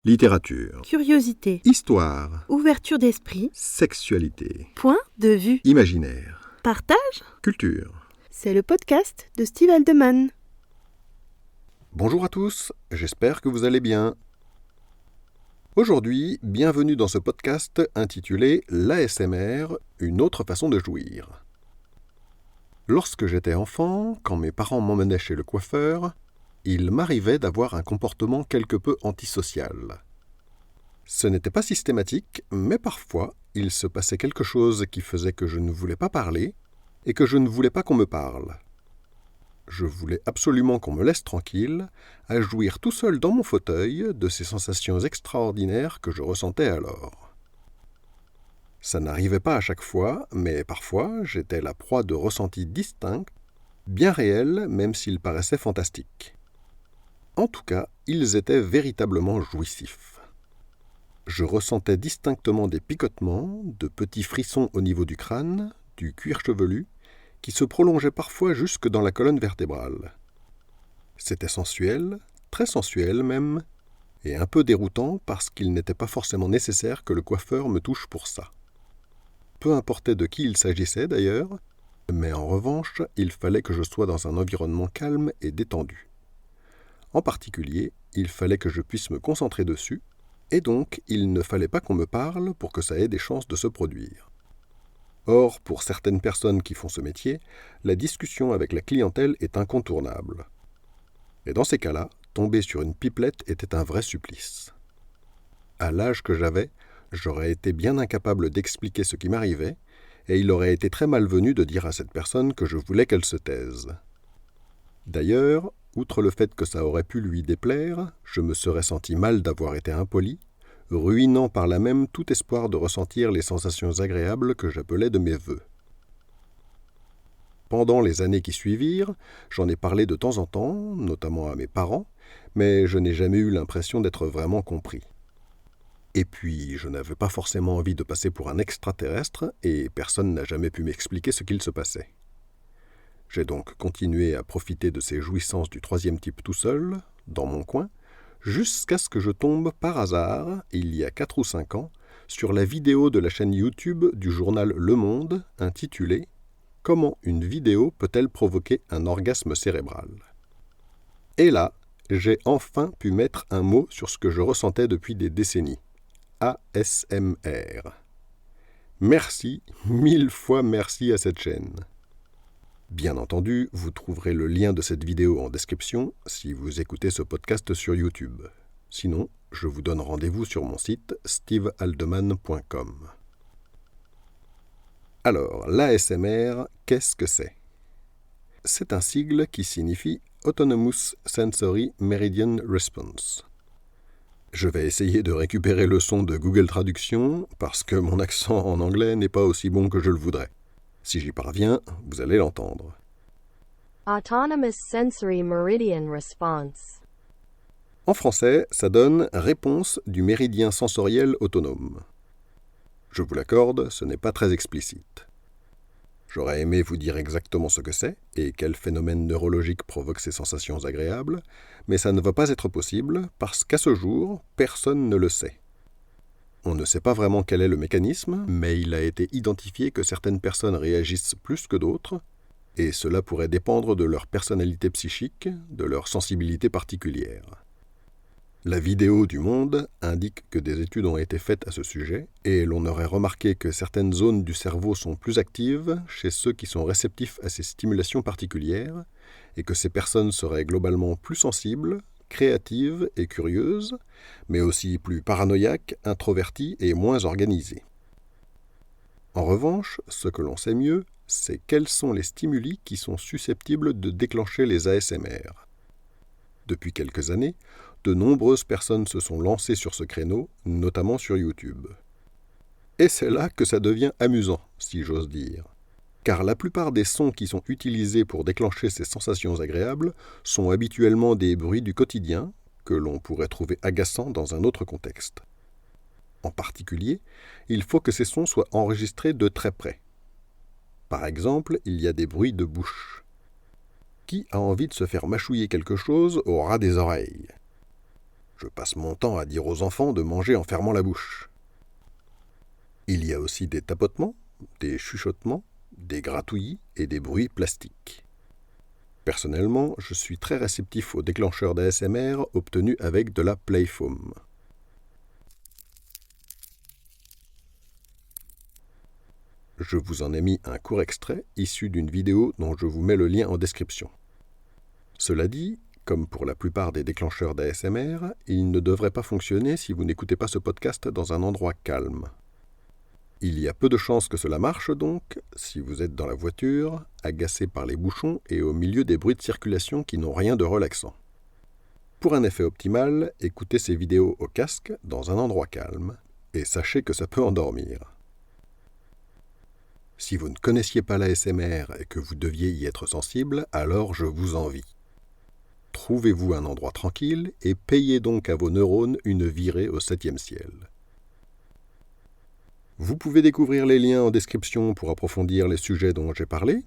Littérature, Curiosité, histoire, ouverture d'esprit, sexualité, point de vue, imaginaire, partage. culture. C'est le podcast de Steve Aldeman. Bonjour à tous, j'espère que vous allez bien. Aujourd'hui, bienvenue dans ce podcast intitulé l'ASMR, une autre façon de jouir. Lorsque j'étais enfant, quand mes parents m'emmenaient chez le coiffeur, il m'arrivait d'avoir un comportement quelque peu antisocial. Ce n'était pas systématique, mais parfois, il se passait quelque chose qui faisait que je ne voulais pas parler et que je ne voulais pas qu'on me parle. Je voulais absolument qu'on me laisse tranquille, à jouir tout seul dans mon fauteuil de ces sensations extraordinaires que je ressentais alors. Ça n'arrivait pas à chaque fois, mais parfois j'étais la proie de ressentis distincts, bien réels même s'ils paraissaient fantastiques. En tout cas, ils étaient véritablement jouissifs. Je ressentais distinctement des picotements, de petits frissons au niveau du crâne, du cuir chevelu, qui se prolongeaient parfois jusque dans la colonne vertébrale. C'était sensuel, très sensuel même, et un peu déroutant parce qu'il n'était pas forcément nécessaire que le coiffeur me touche pour ça. Peu importait de qui il s'agissait d'ailleurs, mais en revanche, il fallait que je sois dans un environnement calme et détendu. En particulier, il fallait que je puisse me concentrer dessus, et donc il ne fallait pas qu'on me parle pour que ça ait des chances de se produire. Or, pour certaines personnes qui font ce métier, la discussion avec la clientèle est incontournable. Et dans ces cas-là, tomber sur une pipelette était un vrai supplice. À l'âge que j'avais, j'aurais été bien incapable d'expliquer ce qui m'arrivait, et il aurait été très malvenu de dire à cette personne que je voulais qu'elle se taise. D'ailleurs, outre le fait que ça aurait pu lui déplaire, je me serais senti mal d'avoir été impoli, ruinant par là même tout espoir de ressentir les sensations agréables que j'appelais de mes vœux. Pendant les années qui suivirent, j'en ai parlé de temps en temps, notamment à mes parents, mais je n'ai jamais eu l'impression d'être vraiment compris. Et puis, je n'avais pas forcément envie de passer pour un extraterrestre, et personne n'a jamais pu m'expliquer ce qu'il se passait. J'ai donc continué à profiter de ces jouissances du troisième type tout seul, dans mon coin, jusqu'à ce que je tombe par hasard, il y a 4 ou 5 ans, sur la vidéo de la chaîne YouTube du journal Le Monde, intitulée « Comment une vidéo peut-elle provoquer un orgasme cérébral ?» Et là, j'ai enfin pu mettre un mot sur ce que je ressentais depuis des décennies. ASMR. Merci, 1000 fois merci à cette chaîne. Bien entendu, vous trouverez le lien de cette vidéo en description si vous écoutez ce podcast sur YouTube. Sinon, je vous donne rendez-vous sur mon site stevealdeman.com. Alors, l'ASMR, qu'est-ce que c'est ? C'est un sigle qui signifie Autonomous Sensory Meridian Response. Je vais essayer de récupérer le son de Google Traduction parce que mon accent en anglais n'est pas aussi bon que je le voudrais. Si j'y parviens, vous allez l'entendre. Autonomous Sensory Meridian Response. En français, ça donne « réponse du méridien sensoriel autonome ». Je vous l'accorde, ce n'est pas très explicite. J'aurais aimé vous dire exactement ce que c'est et quel phénomène neurologique provoque ces sensations agréables, mais ça ne va pas être possible parce qu'à ce jour, personne ne le sait. On ne sait pas vraiment quel est le mécanisme, mais il a été identifié que certaines personnes réagissent plus que d'autres, et cela pourrait dépendre de leur personnalité psychique, de leur sensibilité particulière. La vidéo du Monde indique que des études ont été faites à ce sujet, et l'on aurait remarqué que certaines zones du cerveau sont plus actives chez ceux qui sont réceptifs à ces stimulations particulières, et que ces personnes seraient globalement plus sensibles, créatives et curieuses, mais aussi plus paranoïaques, introverties et moins organisées. En revanche, ce que l'on sait mieux, c'est quels sont les stimuli qui sont susceptibles de déclencher les ASMR. Depuis quelques années, de nombreuses personnes se sont lancées sur ce créneau, notamment sur YouTube. Et c'est là que ça devient amusant, si j'ose dire. Car la plupart des sons qui sont utilisés pour déclencher ces sensations agréables sont habituellement des bruits du quotidien, que l'on pourrait trouver agaçants dans un autre contexte. En particulier, il faut que ces sons soient enregistrés de très près. Par exemple, il y a des bruits de bouche. Qui a envie de se faire mâchouiller quelque chose au ras des oreilles ? Je passe mon temps à dire aux enfants de manger en fermant la bouche. Il y a aussi des tapotements, des chuchotements, des gratouillis et des bruits plastiques. Personnellement, je suis très réceptif aux déclencheurs d'ASMR obtenus avec de la Playfoam. Je vous en ai mis un court extrait issu d'une vidéo dont je vous mets le lien en description. Cela dit, comme pour la plupart des déclencheurs d'ASMR, il ne devrait pas fonctionner si vous n'écoutez pas ce podcast dans un endroit calme. Il y a peu de chances que cela marche donc, si vous êtes dans la voiture, agacé par les bouchons et au milieu des bruits de circulation qui n'ont rien de relaxant. Pour un effet optimal, écoutez ces vidéos au casque dans un endroit calme, et sachez que ça peut endormir. Si vous ne connaissiez pas l'ASMR et que vous deviez y être sensible, alors je vous envie. Trouvez-vous un endroit tranquille et payez donc à vos neurones une virée au 7e ciel. Vous pouvez découvrir les liens en description pour approfondir les sujets dont j'ai parlé.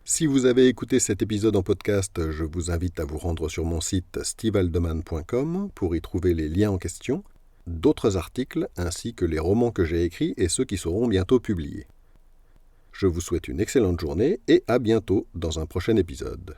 Si vous avez écouté cet épisode en podcast, je vous invite à vous rendre sur mon site stevealdeman.com pour y trouver les liens en question, d'autres articles ainsi que les romans que j'ai écrits et ceux qui seront bientôt publiés. Je vous souhaite une excellente journée et à bientôt dans un prochain épisode.